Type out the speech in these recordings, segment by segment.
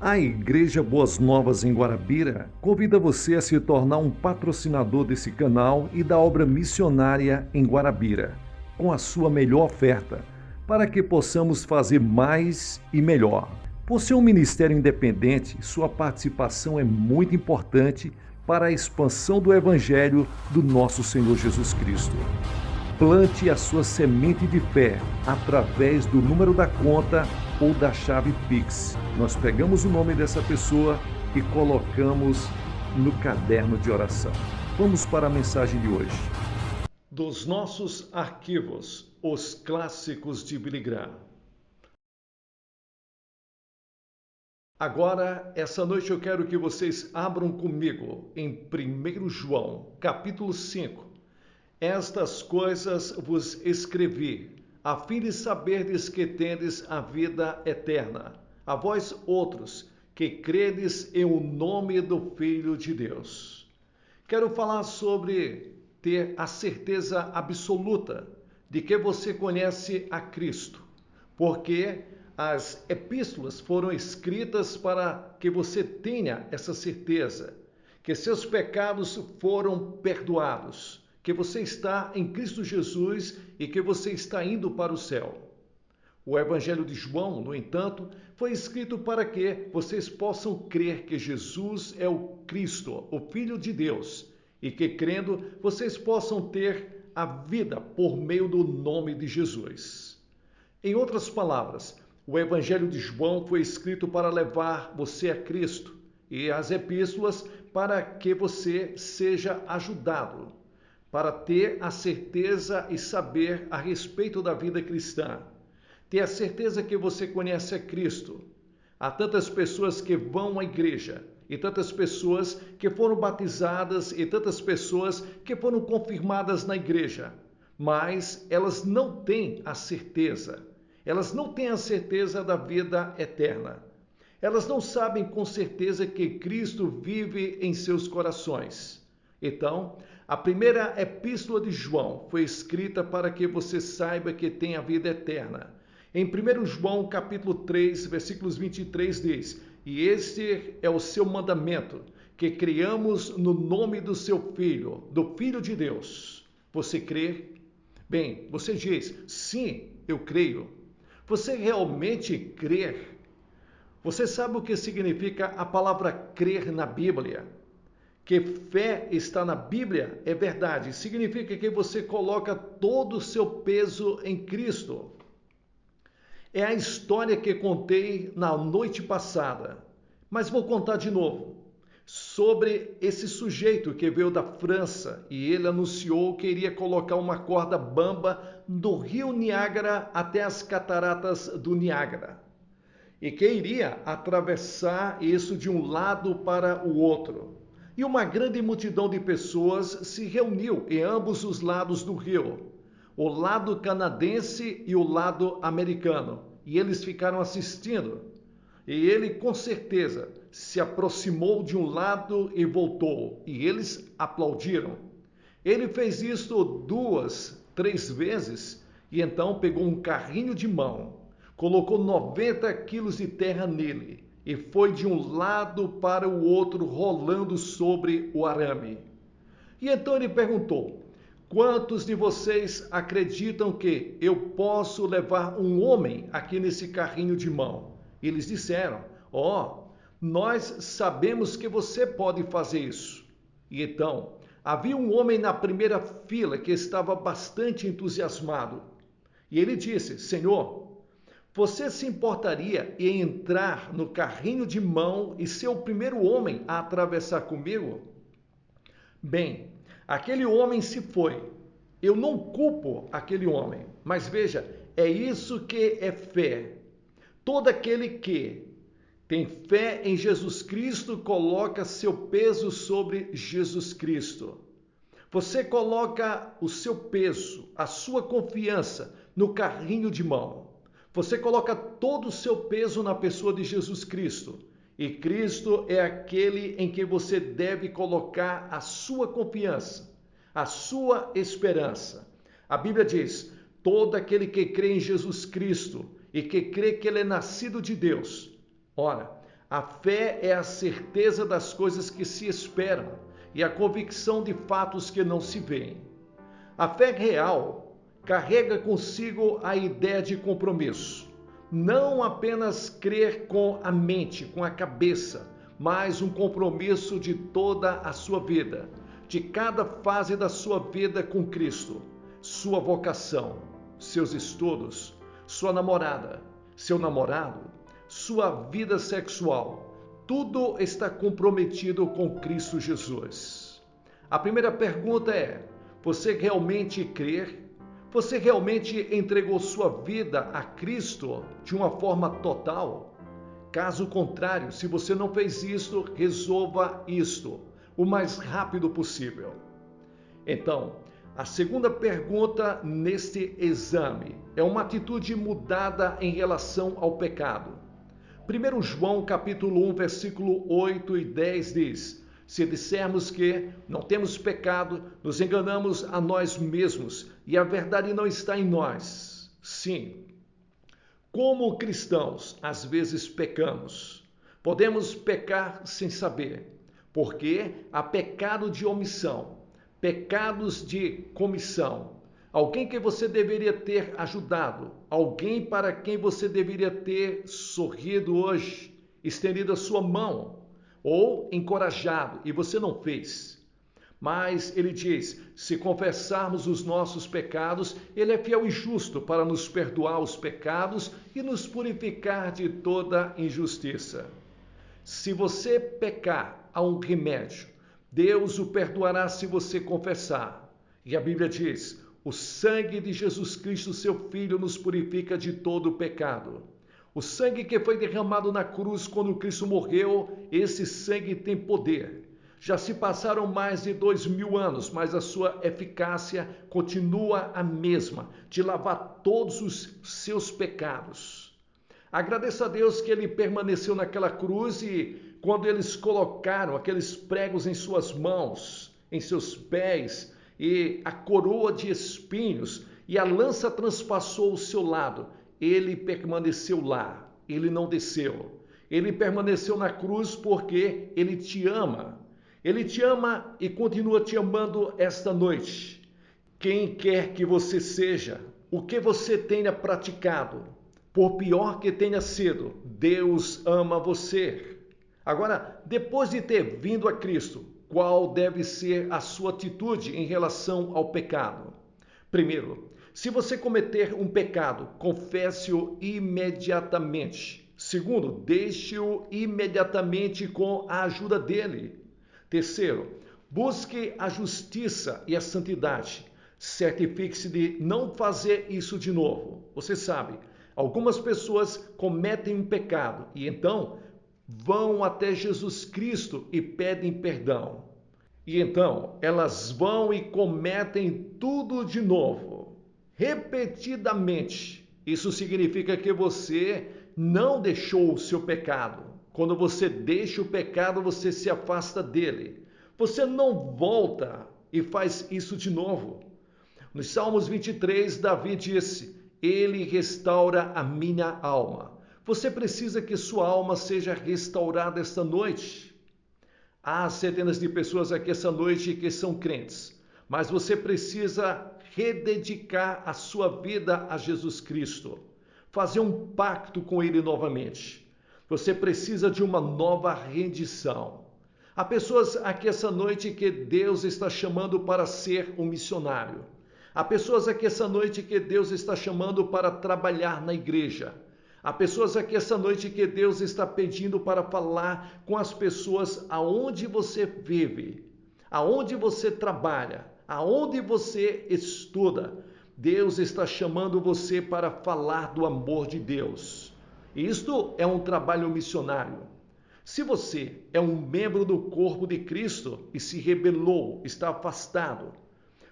A Igreja Boas Novas em Guarabira convida você a se tornar um patrocinador desse canal e da obra missionária em Guarabira, com a sua melhor oferta, para que possamos fazer mais e melhor. Por ser um ministério independente, sua participação é muito importante para a expansão do Evangelho do nosso Senhor Jesus Cristo. Plante a sua semente de fé através do número da conta ou da chave Pix. Nós pegamos o nome dessa pessoa e colocamos no caderno de oração. Vamos para a mensagem de hoje. Dos nossos arquivos, os clássicos de Billy Graham. Agora, essa noite eu quero que vocês abram comigo em 1 João, capítulo 5. Estas coisas vos escrevi, a fim de saberdes que tendes a vida eterna, a vós outros, que credes em o nome do Filho de Deus. Quero falar sobre ter a certeza absoluta de que você conhece a Cristo, porque as epístolas foram escritas para que você tenha essa certeza, que seus pecados foram perdoados, que você está em Cristo Jesus e que você está indo para o céu. O Evangelho de João, no entanto, foi escrito para que vocês possam crer que Jesus é o Cristo, o Filho de Deus, e que crendo vocês possam ter a vida por meio do nome de Jesus. Em outras palavras, o Evangelho de João foi escrito para levar você a Cristo e as epístolas para que você seja ajudado, para ter a certeza e saber a respeito da vida cristã. Ter a certeza que você conhece a Cristo. Há tantas pessoas que vão à igreja, e tantas pessoas que foram batizadas, e tantas pessoas que foram confirmadas na igreja, mas elas não têm a certeza. Elas não têm a certeza da vida eterna. Elas não sabem com certeza que Cristo vive em seus corações. Então, a primeira epístola de João foi escrita para que você saiba que tem a vida eterna. Em 1 João, capítulo 3, versículos 23 diz: E este é o seu mandamento, que criamos no nome do seu Filho, do Filho de Deus. Você crê? Bem, você diz: sim, eu creio. Você realmente crê? Você sabe o que significa a palavra crer na Bíblia? Que fé está na Bíblia é verdade. Significa que você coloca todo o seu peso em Cristo. É a história que contei na noite passada, mas vou contar de novo. Sobre esse sujeito que veio da França e ele anunciou que iria colocar uma corda bamba do rio Niágara até as cataratas do Niágara. E que iria atravessar isso de um lado para o outro. E uma grande multidão de pessoas se reuniu em ambos os lados do rio, o lado canadense e o lado americano, e eles ficaram assistindo. E ele, com certeza, se aproximou de um lado e voltou, e eles aplaudiram. Ele fez isto 2, 3 vezes, e então pegou um carrinho de mão, colocou 90 quilos de terra nele, e foi de um lado para o outro rolando sobre o arame. E então ele perguntou: quantos de vocês acreditam que eu posso levar um homem aqui nesse carrinho de mão? E eles disseram: nós sabemos que você pode fazer isso. E então havia um homem na primeira fila que estava bastante entusiasmado. E ele disse: Senhor, você se importaria em entrar no carrinho de mão e ser o primeiro homem a atravessar comigo? Bem, aquele homem se foi. Eu não culpo aquele homem, mas veja, é isso que é fé. Todo aquele que tem fé em Jesus Cristo coloca seu peso sobre Jesus Cristo. Você coloca o seu peso, a sua confiança no carrinho de mão. Você coloca todo o seu peso na pessoa de Jesus Cristo. E Cristo é aquele em que você deve colocar a sua confiança, a sua esperança. A Bíblia diz: todo aquele que crê em Jesus Cristo e que crê que ele é nascido de Deus. Ora, A fé é a certeza das coisas que se esperam e a convicção de fatos que não se veem. A fé real carrega consigo a ideia de compromisso. Não apenas crer com a mente, com a cabeça, mas um compromisso de toda a sua vida, de cada fase da sua vida com Cristo, sua vocação, seus estudos, sua namorada, seu namorado, sua vida sexual. Tudo está comprometido com Cristo Jesus. A primeira pergunta é: você realmente crê? Você realmente entregou sua vida a Cristo de uma forma total? Caso contrário, se você não fez isto, resolva isto o mais rápido possível. Então, a segunda pergunta neste exame é uma atitude mudada em relação ao pecado. 1 João capítulo 1, versículo 8 e 10 diz: se dissermos que não temos pecado, nos enganamos a nós mesmos e a verdade não está em nós. Sim, como cristãos, às vezes pecamos. Podemos pecar sem saber, porque há pecado de omissão, pecados de comissão. Alguém que você deveria ter ajudado, alguém para quem você deveria ter sorrido hoje, estendido a sua mão, ou encorajado, e você não fez. Mas ele diz: se confessarmos os nossos pecados, ele é fiel e justo para nos perdoar os pecados e nos purificar de toda injustiça. Se você pecar, há um remédio. Deus o perdoará se você confessar. E a Bíblia diz: o sangue de Jesus Cristo, seu Filho, nos purifica de todo o pecado. O sangue que foi derramado na cruz quando Cristo morreu, esse sangue tem poder. Já se passaram mais de 2000 anos, mas a sua eficácia continua a mesma, de lavar todos os seus pecados. Agradeça a Deus que ele permaneceu naquela cruz e quando eles colocaram aqueles pregos em suas mãos, em seus pés, e a coroa de espinhos, e a lança transpassou o seu lado, ele permaneceu lá, ele não desceu. Ele permaneceu na cruz porque ele te ama. Ele te ama e continua te amando esta noite. Quem quer que você seja, o que você tenha praticado, por pior que tenha sido, Deus ama você. Agora, depois de ter vindo a Cristo, qual deve ser a sua atitude em relação ao pecado? Primeiro, se você cometer um pecado, confesse-o imediatamente. Segundo, deixe-o imediatamente com a ajuda dele. Terceiro, busque a justiça e a santidade. Certifique-se de não fazer isso de novo. Você sabe, algumas pessoas cometem um pecado e então vão até Jesus Cristo e pedem perdão. E então elas vão e cometem tudo de novo, repetidamente. Isso significa que você não deixou o seu pecado. Quando você deixa o pecado, você se afasta dele. Você não volta e faz isso de novo. Nos Salmos 23, Davi disse: ele restaura a minha alma. Você precisa que sua alma seja restaurada esta noite. Há centenas de pessoas aqui essa noite que são crentes, mas você precisa rededicar a sua vida a Jesus Cristo, fazer um pacto com ele novamente. Você precisa de uma nova rendição. Há pessoas aqui essa noite que Deus está chamando para ser um missionário. Há pessoas aqui essa noite que Deus está chamando para trabalhar na igreja. Há pessoas aqui essa noite que Deus está pedindo para falar com as pessoas aonde você vive, aonde você trabalha, aonde você estuda. Deus está chamando você para falar do amor de Deus. Isto é um trabalho missionário. Se você é um membro do corpo de Cristo e se rebelou, está afastado,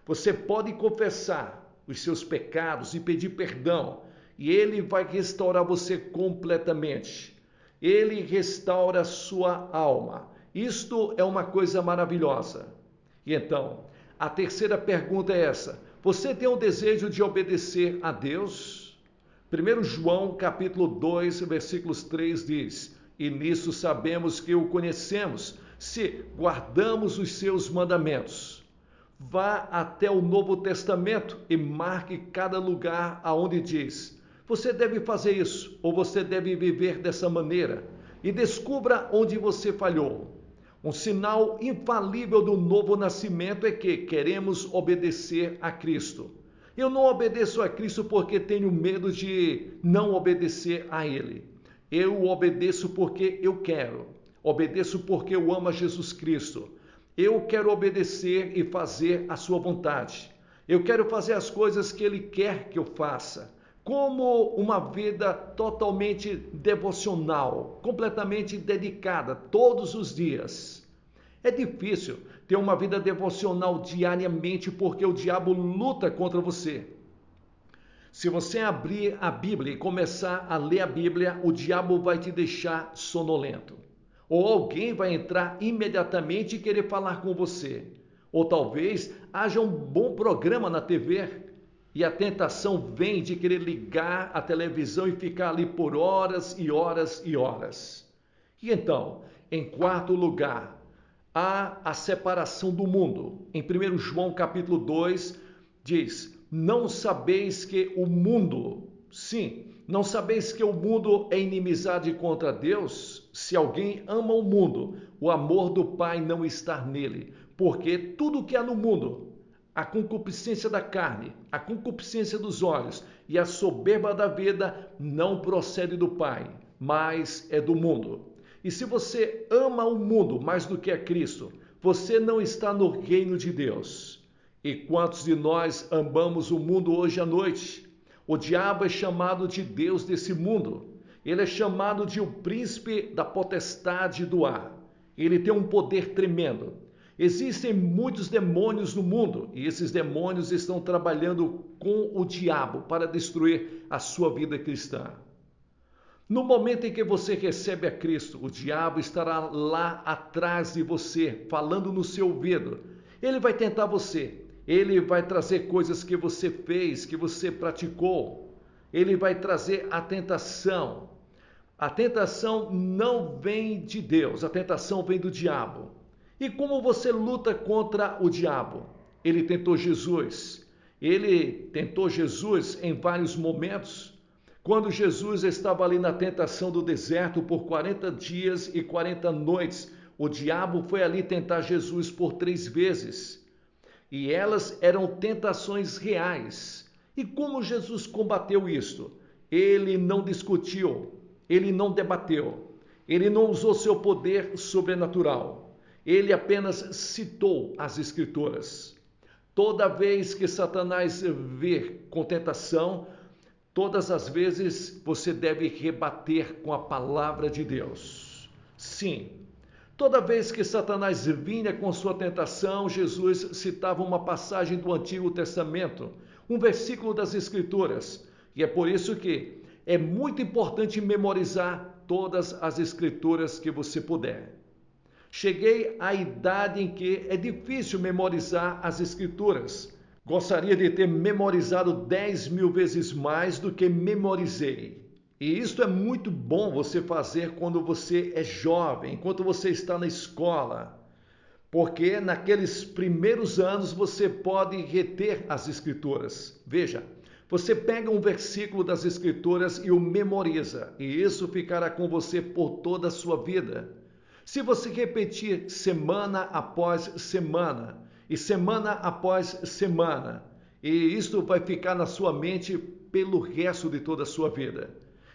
você pode confessar os seus pecados e pedir perdão, e ele vai restaurar você completamente. Ele restaura a sua alma. Isto é uma coisa maravilhosa. E então, a terceira pergunta é essa: você tem o desejo de obedecer a Deus? 1 João capítulo 2, versículos 3 diz: e nisso sabemos que o conhecemos, se guardamos os seus mandamentos. Vá até o Novo Testamento e marque cada lugar aonde diz: você deve fazer isso, ou você deve viver dessa maneira, e descubra onde você falhou. Um sinal infalível do novo nascimento é que queremos obedecer a Cristo. Eu não obedeço a Cristo porque tenho medo de não obedecer a Ele. Eu obedeço porque eu quero. Obedeço porque eu amo a Jesus Cristo. Eu quero obedecer e fazer a sua vontade. Eu quero fazer as coisas que Ele quer que eu faça, como uma vida totalmente devocional, completamente dedicada todos os dias. É difícil ter uma vida devocional diariamente porque o diabo luta contra você. Se você abrir a Bíblia e começar a ler a Bíblia, o diabo vai te deixar sonolento. Ou alguém vai entrar imediatamente e querer falar com você. Ou talvez haja um bom programa na TV e a tentação vem de querer ligar a televisão e ficar ali por horas e horas e horas. E então, em quarto lugar, há a separação do mundo. Em 1 João capítulo 2 diz: não sabeis que o mundo, sim, não sabeis que o mundo é inimizade contra Deus? Se alguém ama o mundo, o amor do Pai não está nele, porque tudo que há no mundo, a concupiscência da carne, a concupiscência dos olhos e a soberba da vida não procede do Pai, mas é do mundo. E se você ama o mundo mais do que a Cristo, você não está no reino de Deus. E quantos de nós amamos o mundo hoje à noite? O diabo é chamado de Deus desse mundo. Ele é chamado de o príncipe da potestade do ar. Ele tem um poder tremendo. Existem muitos demônios no mundo e esses demônios estão trabalhando com o diabo para destruir a sua vida cristã. No momento em que você recebe a Cristo, o diabo estará lá atrás de você, falando no seu ouvido. Ele vai tentar você. Ele vai trazer coisas que você fez, que você praticou. Ele vai trazer a tentação. A tentação não vem de Deus, a tentação vem do diabo. E como você luta contra o diabo? Ele tentou Jesus. Ele tentou Jesus em vários momentos. Quando Jesus estava ali na tentação do deserto por 40 dias e 40 noites, o diabo foi ali tentar Jesus por 3 vezes. E elas eram tentações reais. E como Jesus combateu isto? Ele não discutiu, ele não debateu, ele não usou seu poder sobrenatural. Ele apenas citou as Escrituras. Toda vez que Satanás vir com tentação, todas as vezes você deve rebater com a palavra de Deus. Sim, toda vez que Satanás vinha com sua tentação, Jesus citava uma passagem do Antigo Testamento, um versículo das Escrituras. E é por isso que é muito importante memorizar todas as Escrituras que você puder. Cheguei à idade em que é difícil memorizar as Escrituras. Gostaria de ter memorizado 10.000 vezes mais do que memorizei. E isso é muito bom você fazer quando você é jovem, enquanto você está na escola. Porque naqueles primeiros anos você pode reter as Escrituras. Veja, você pega um versículo das Escrituras e o memoriza. E isso ficará com você por toda a sua vida. Se você repetir semana após semana, e semana após semana, e isto vai ficar na sua mente pelo resto de toda a sua vida.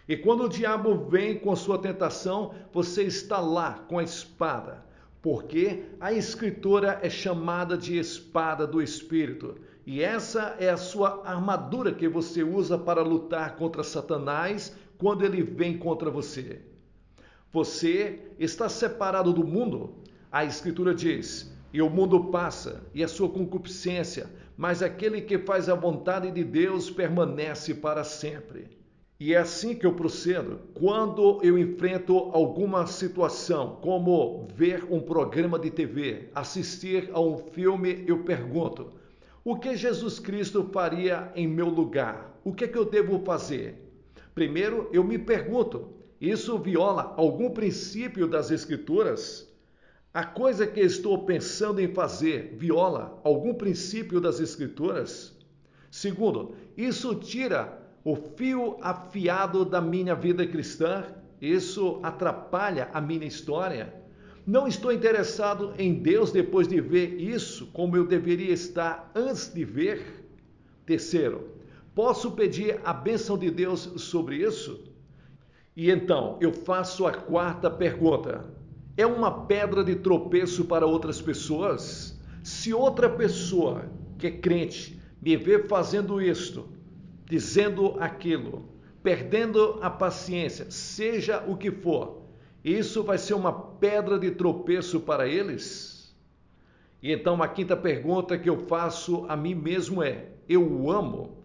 E quando o diabo vem com a sua tentação, você está lá com a espada, porque a Escritura é chamada de espada do Espírito. E essa é a sua armadura que você usa para lutar contra Satanás quando ele vem contra você. Você está separado do mundo? A Escritura diz: e o mundo passa, e a sua concupiscência, mas aquele que faz a vontade de Deus permanece para sempre. E é assim que eu procedo. Quando eu enfrento alguma situação, como ver um programa de TV, assistir a um filme, eu pergunto: o que Jesus Cristo faria em meu lugar? O que é que eu devo fazer? Primeiro, eu me pergunto: Isso viola algum princípio das Escrituras? A coisa que estou pensando em fazer viola algum princípio das Escrituras? Segundo, isso tira o fio afiado da minha vida cristã? Isso atrapalha a minha história? Não estou interessado em Deus depois de ver isso como eu deveria estar antes de ver? Terceiro, posso pedir a bênção de Deus sobre isso? E então, eu faço a quarta pergunta. É uma pedra de tropeço para outras pessoas? Se outra pessoa que é crente me vê fazendo isto, dizendo aquilo, perdendo a paciência, seja o que for, isso vai ser uma pedra de tropeço para eles? E então a quinta pergunta que eu faço a mim mesmo é: eu amo?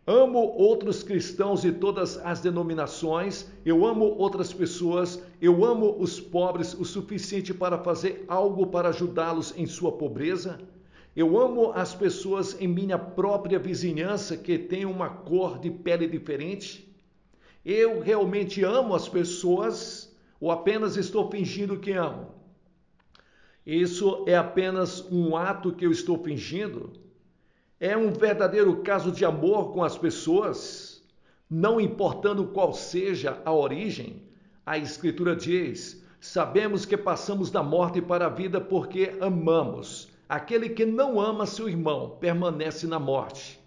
Amo outros cristãos de todas as denominações, eu amo outras pessoas, eu amo os pobres o suficiente para fazer algo para ajudá-los em sua pobreza. Eu amo as pessoas em minha própria vizinhança que têm uma cor de pele diferente. Eu realmente amo as pessoas ou apenas estou fingindo que amo? Isso é apenas um ato que eu estou fingindo? É um verdadeiro caso de amor com as pessoas, não importando qual seja a origem? A Escritura diz: sabemos que passamos da morte para a vida porque amamos. Aquele que não ama seu irmão permanece na morte.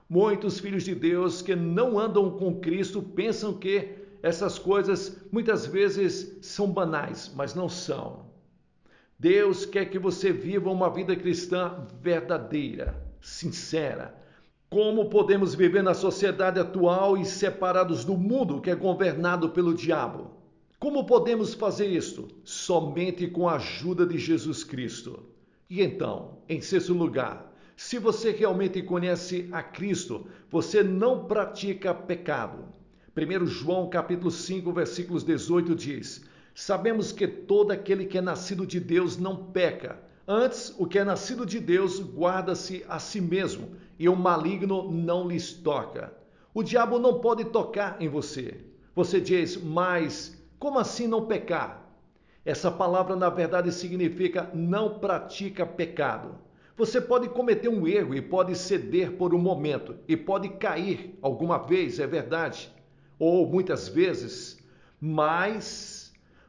Muitos filhos de Deus que não andam com Cristo pensam que essas coisas muitas vezes são banais, mas não são. Deus quer que você viva uma vida cristã verdadeira, sincera. Como podemos viver na sociedade atual e separados do mundo que é governado pelo diabo? Como podemos fazer isto? Somente com a ajuda de Jesus Cristo. E então, em sexto lugar, se você realmente conhece a Cristo, você não pratica pecado. 1 João capítulo 5, versículos 18 diz: sabemos que todo aquele que é nascido de Deus não peca. Antes, o que é nascido de Deus guarda-se a si mesmo, e o maligno não lhes toca. O diabo não pode tocar em você. Você diz: mas como assim não pecar? Essa palavra, na verdade, significa não pratica pecado. Você pode cometer um erro e pode ceder por um momento, e pode cair alguma vez, é verdade, ou muitas vezes, mas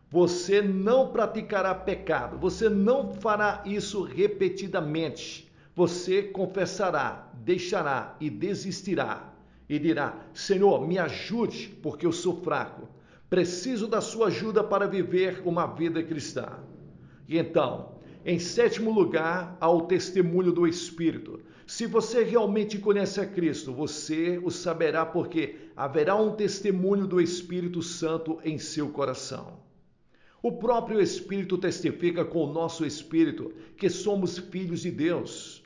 você não praticará pecado, você não fará isso repetidamente. Você confessará, deixará e desistirá e dirá: Senhor, me ajude, porque eu sou fraco. Preciso da sua ajuda para viver uma vida cristã. E então, em sétimo lugar, há o testemunho do Espírito. Se você realmente conhece a Cristo, você o saberá porque haverá um testemunho do Espírito Santo em seu coração. O próprio Espírito testifica com o nosso espírito que somos filhos de Deus.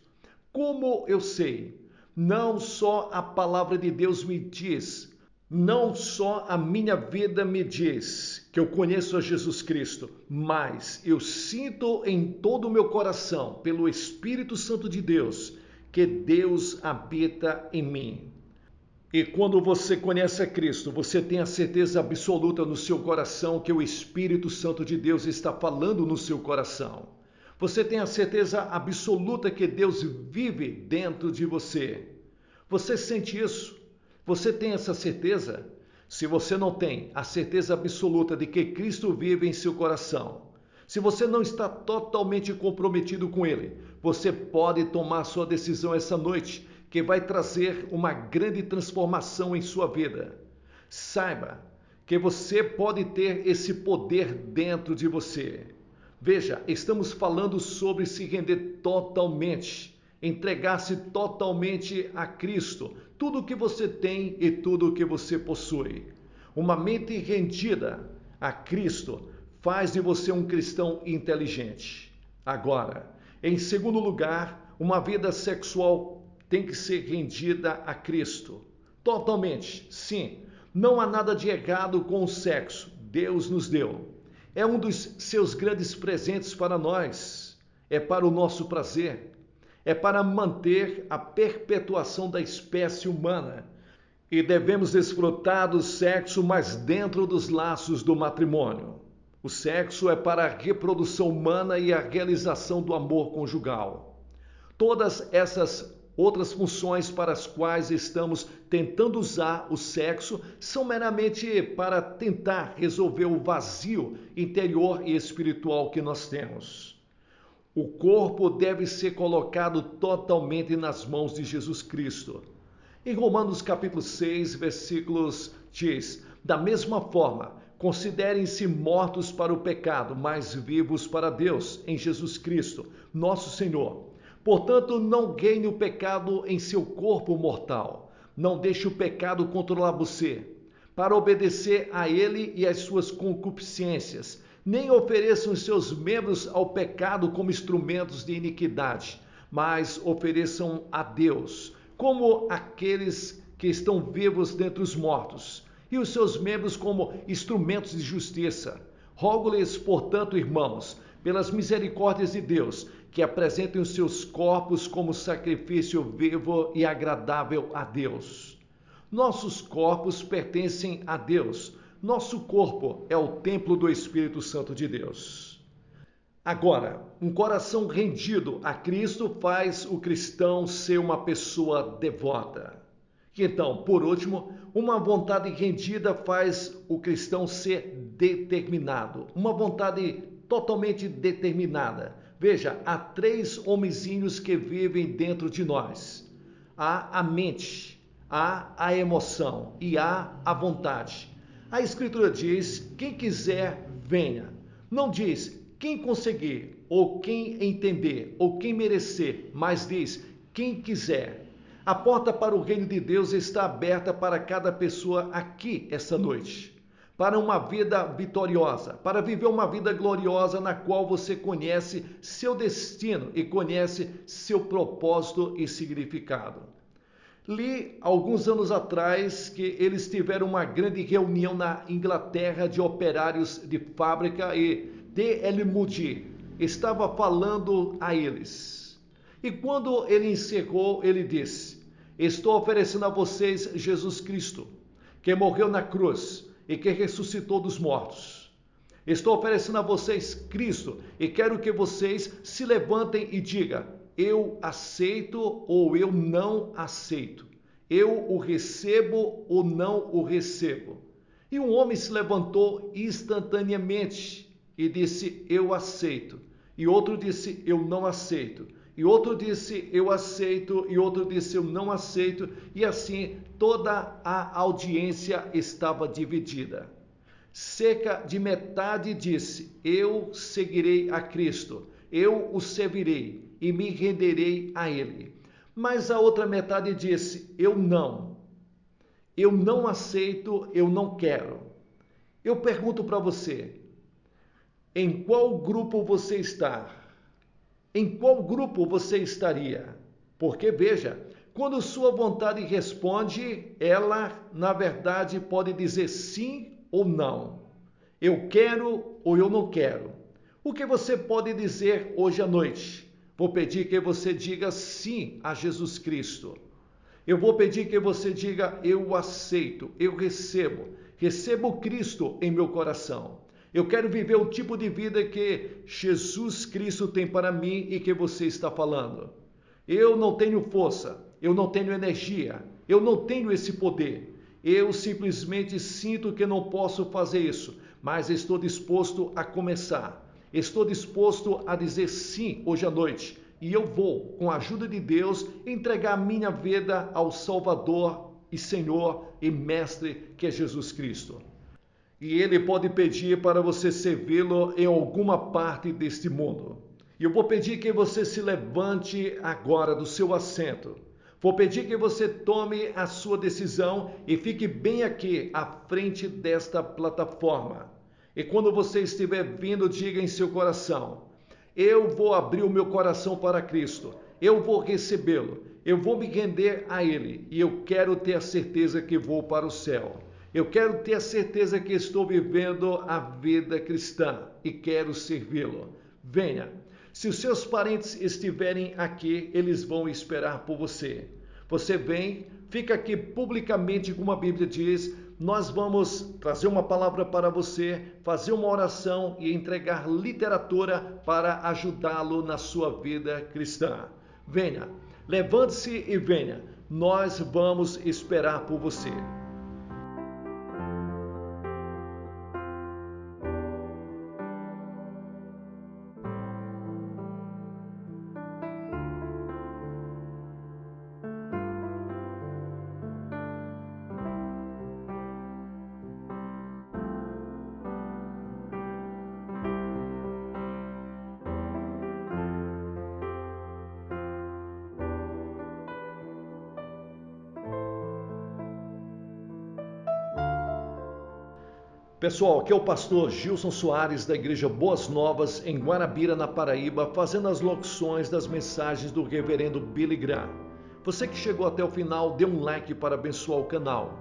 Como eu sei? Não só a palavra de Deus me diz, não só a minha vida me diz que eu conheço a Jesus Cristo, mas eu sinto em todo o meu coração, pelo Espírito Santo de Deus, que Deus habita em mim. E quando você conhece a Cristo, você tem a certeza absoluta no seu coração que o Espírito Santo de Deus está falando no seu coração. Você tem a certeza absoluta que Deus vive dentro de você. Você sente isso? Você tem essa certeza? Se você não tem a certeza absoluta de que Cristo vive em seu coração, se você não está totalmente comprometido com Ele, você pode tomar sua decisão essa noite, que vai trazer uma grande transformação em sua vida. Saiba que você pode ter esse poder dentro de você. Veja, estamos falando sobre se render totalmente, entregar-se totalmente a Cristo, tudo o que você tem e tudo o que você possui. Uma mente rendida a Cristo faz de você um cristão inteligente. Agora, em segundo lugar, uma vida sexual tem que ser rendida a Cristo. Totalmente, sim. Não há nada de errado com o sexo. Deus nos deu. É um dos seus grandes presentes para nós. É para o nosso prazer. É para manter a perpetuação da espécie humana. E devemos desfrutar do sexo, mas dentro dos laços do matrimônio. O sexo é para a reprodução humana e a realização do amor conjugal. Todas essas outras funções para as quais estamos tentando usar o sexo são meramente para tentar resolver o vazio interior e espiritual que nós temos. O corpo deve ser colocado totalmente nas mãos de Jesus Cristo. Em Romanos capítulo 6, versículos diz: da mesma forma, considerem-se mortos para o pecado, mas vivos para Deus, em Jesus Cristo, nosso Senhor. Portanto, não ganhe o pecado em seu corpo mortal. Não deixe o pecado controlar você, para obedecer a ele e às suas concupiscências. Nem ofereçam os seus membros ao pecado como instrumentos de iniquidade, mas ofereçam a Deus como aqueles que estão vivos dentre os mortos, e os seus membros como instrumentos de justiça. Rogo-lhes, portanto, irmãos, pelas misericórdias de Deus, que apresentem os seus corpos como sacrifício vivo e agradável a Deus. Nossos corpos pertencem a Deus. Nosso corpo é o templo do Espírito Santo de Deus. Agora, um coração rendido a Cristo faz o cristão ser uma pessoa devota. Então, por último, uma vontade rendida faz o cristão ser determinado. Uma vontade totalmente determinada. Veja, há 3 homenzinhos que vivem dentro de nós. Há a mente, há a emoção e há a vontade. A Escritura diz: quem quiser, venha. Não diz quem conseguir, ou quem entender, ou quem merecer, mas diz quem quiser. A porta para o reino de Deus está aberta para cada pessoa aqui essa noite, para uma vida vitoriosa, para viver uma vida gloriosa na qual você conhece seu destino e conhece seu propósito e significado. Li alguns anos atrás que eles tiveram uma grande reunião na Inglaterra de operários de fábrica e D.L. Moody estava falando a eles. E quando ele encerrou, ele disse: estou oferecendo a vocês Jesus Cristo, que morreu na cruz e que ressuscitou dos mortos. Estou oferecendo a vocês Cristo e quero que vocês se levantem e digam: eu aceito ou eu não aceito. Eu o recebo ou não o recebo. E um homem se levantou instantaneamente e disse: eu aceito. E outro disse: eu não aceito. E outro disse: eu aceito. E outro disse: eu não aceito. E assim toda a audiência estava dividida. Cerca de metade disse: eu seguirei a Cristo, eu o servirei e me renderei a ele. Mas a outra metade disse: eu não aceito, eu não quero. Eu pergunto para você, em qual grupo você está? Em qual grupo você estaria? Porque veja, quando sua vontade responde, ela na verdade pode dizer sim ou não. Eu quero ou eu não quero. O que você pode dizer hoje à noite? Vou pedir que você diga sim a Jesus Cristo. Eu vou pedir que você diga: eu aceito, eu recebo Cristo em meu coração. Eu quero viver o tipo de vida que Jesus Cristo tem para mim e que você está falando. Eu não tenho força, eu não tenho energia, eu não tenho esse poder. Eu simplesmente sinto que não posso fazer isso, mas estou disposto a começar. Estou disposto a dizer sim hoje à noite. E eu vou, com a ajuda de Deus, entregar minha vida ao Salvador e Senhor e Mestre que é Jesus Cristo. E Ele pode pedir para você servi-lo em alguma parte deste mundo. E eu vou pedir que você se levante agora do seu assento. Vou pedir que você tome a sua decisão e fique bem aqui à frente desta plataforma. E quando você estiver vindo, diga em seu coração: eu vou abrir o meu coração para Cristo. Eu vou recebê-lo. Eu vou me render a Ele. E eu quero ter a certeza que vou para o céu. Eu quero ter a certeza que estou vivendo a vida cristã e quero servi-lo. Venha. Se os seus parentes estiverem aqui, eles vão esperar por você. Você vem, fica aqui publicamente, como a Bíblia diz, nós vamos trazer uma palavra para você, fazer uma oração e entregar literatura para ajudá-lo na sua vida cristã. Venha, levante-se e venha. Nós vamos esperar por você. Pessoal, aqui é o pastor Gilson Soares da Igreja Boas Novas em Guarabira, na Paraíba, fazendo as locuções das mensagens do reverendo Billy Graham. Você que chegou até o final, dê um like para abençoar o canal.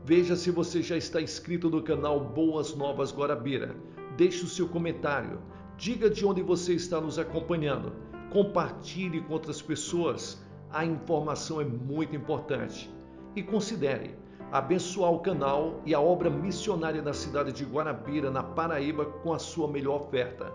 Veja se você já está inscrito no canal Boas Novas Guarabira. Deixe o seu comentário. Diga de onde você está nos acompanhando. Compartilhe com outras pessoas. A informação é muito importante. E considere abençoar o canal e a obra missionária na cidade de Guarabira, na Paraíba, com a sua melhor oferta.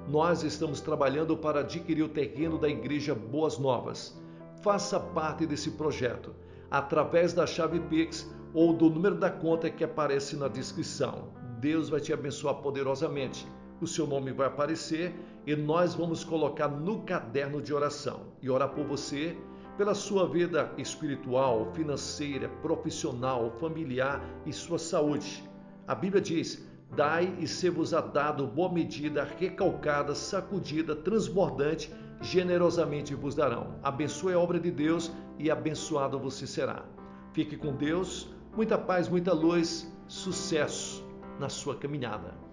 Nós estamos trabalhando para adquirir o terreno da Igreja Boas Novas. Faça parte desse projeto, através da chave Pix ou do número da conta que aparece na descrição. Deus vai te abençoar poderosamente. O seu nome vai aparecer e nós vamos colocar no caderno de oração e orar por você, pela sua vida espiritual, financeira, profissional, familiar e sua saúde. A Bíblia diz: dai e ser-vos-á dado boa medida, recalcada, sacudida, transbordante, generosamente vos darão. Abençoe a obra de Deus e abençoado você será. Fique com Deus, muita paz, muita luz, sucesso na sua caminhada.